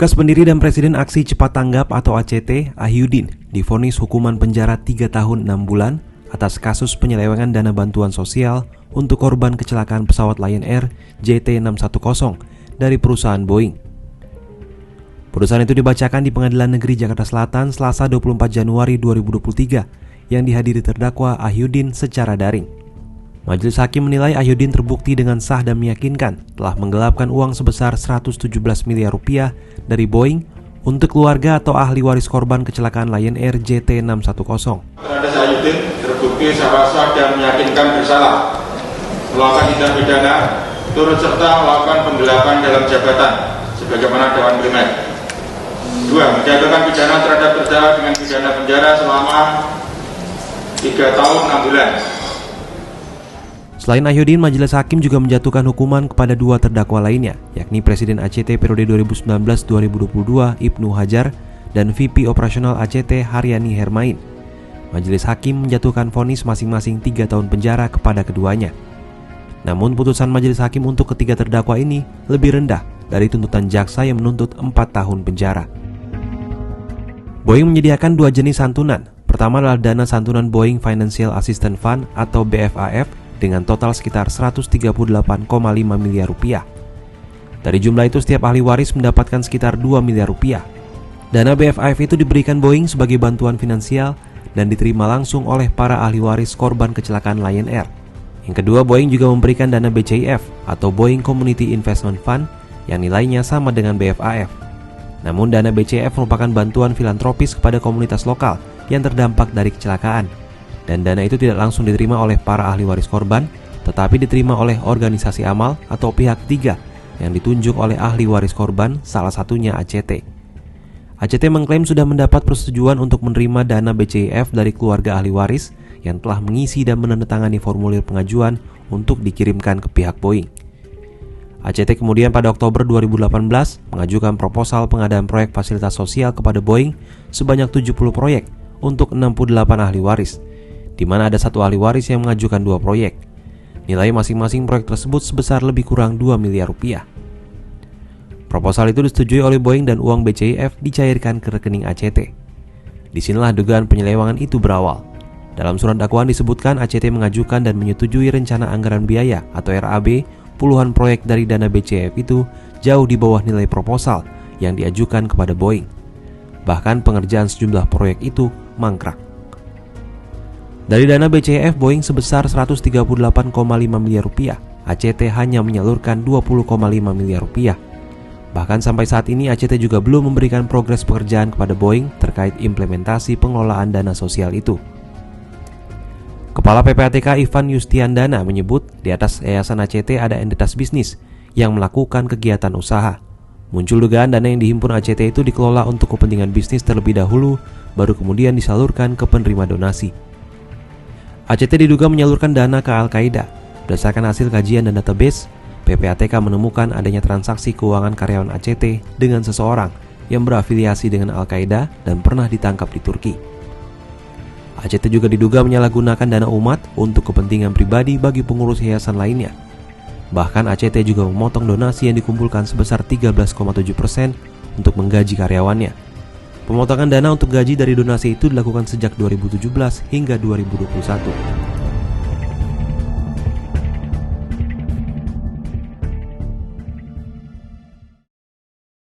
Bekas pendiri dan Presiden Aksi Cepat Tanggap atau ACT, Ahyudin, divonis hukuman penjara 3 tahun 6 bulan atas kasus penyelewengan dana bantuan sosial untuk korban kecelakaan pesawat Lion Air JT610 dari perusahaan Boeing. Putusan itu dibacakan di Pengadilan Negeri Jakarta Selatan Selasa 24 Januari 2023 yang dihadiri terdakwa Ahyudin secara daring. Majelis Hakim menilai Ahyudin terbukti dengan sah dan meyakinkan telah menggelapkan uang sebesar 117 miliar rupiah dari Boeing untuk keluarga atau ahli waris korban kecelakaan Lion Air JT610. Terhadap Ahyudin terbukti secara sah dan meyakinkan bersalah melakukan tindak pidana turut serta melakukan penggelapan dalam jabatan sebagaimana Dewan Primer. 2. Menjatuhkan pidana terhadap terdakwa dengan pidana penjara selama 3 tahun 6 bulan. Selain Ahyudin, Majelis Hakim juga menjatuhkan hukuman kepada 2 terdakwa lainnya, yakni Presiden ACT periode 2019-2022 Ibnu Hajar dan VP Operasional ACT Haryani Hermain. Majelis Hakim menjatuhkan vonis masing-masing 3 tahun penjara kepada keduanya. Namun putusan Majelis Hakim untuk ketiga terdakwa ini lebih rendah dari tuntutan jaksa yang menuntut 4 tahun penjara. Boeing menyediakan 2 jenis santunan. Pertama adalah dana santunan Boeing Financial Assistance Fund atau BFAF dengan total sekitar 138,5 miliar rupiah. Dari jumlah itu setiap ahli waris mendapatkan sekitar 2 miliar rupiah. Dana BFAF itu diberikan Boeing sebagai bantuan finansial dan diterima langsung oleh para ahli waris korban kecelakaan Lion Air. Yang kedua, Boeing juga memberikan dana BCIF atau Boeing Community Investment Fund yang nilainya sama dengan BFAF. Namun dana BCIF merupakan bantuan filantropis kepada komunitas lokal yang terdampak dari kecelakaan. Dan dana itu tidak langsung diterima oleh para ahli waris korban, tetapi diterima oleh organisasi amal atau pihak ketiga yang ditunjuk oleh ahli waris korban, salah satunya ACT. ACT mengklaim sudah mendapat persetujuan untuk menerima dana BCIF dari keluarga ahli waris yang telah mengisi dan menandatangani formulir pengajuan untuk dikirimkan ke pihak Boeing. ACT kemudian pada Oktober 2018 mengajukan proposal pengadaan proyek fasilitas sosial kepada Boeing sebanyak 70 proyek untuk 68 ahli waris, di mana ada 1 ahli waris yang mengajukan 2 proyek. Nilai masing-masing proyek tersebut sebesar lebih kurang 2 miliar rupiah. Proposal itu disetujui oleh Boeing dan uang BCIF dicairkan ke rekening ACT. Disinilah dugaan penyelewengan itu berawal. Dalam surat dakwaan disebutkan ACT mengajukan dan menyetujui rencana anggaran biaya atau RAB puluhan proyek dari dana BCIF itu jauh di bawah nilai proposal yang diajukan kepada Boeing. Bahkan pengerjaan sejumlah proyek itu mangkrak. Dari dana BCIF Boeing sebesar 138,5 miliar rupiah, ACT hanya menyalurkan 20,5 miliar rupiah. Bahkan sampai saat ini ACT juga belum memberikan progres pekerjaan kepada Boeing terkait implementasi pengelolaan dana sosial itu. Kepala PPATK Ivan Yustiandana menyebut di atas yayasan ACT ada entitas bisnis yang melakukan kegiatan usaha. Muncul dugaan dana yang dihimpun ACT itu dikelola untuk kepentingan bisnis terlebih dahulu, baru kemudian disalurkan ke penerima donasi. ACT diduga menyalurkan dana ke Al-Qaeda. Berdasarkan hasil kajian dan database, PPATK menemukan adanya transaksi keuangan karyawan ACT dengan seseorang yang berafiliasi dengan Al-Qaeda dan pernah ditangkap di Turki. ACT juga diduga menyalahgunakan dana umat untuk kepentingan pribadi bagi pengurus yayasan lainnya. Bahkan ACT juga memotong donasi yang dikumpulkan sebesar 13,7% untuk menggaji karyawannya. Pemotongan dana untuk gaji dari donasi itu dilakukan sejak 2017 hingga 2021.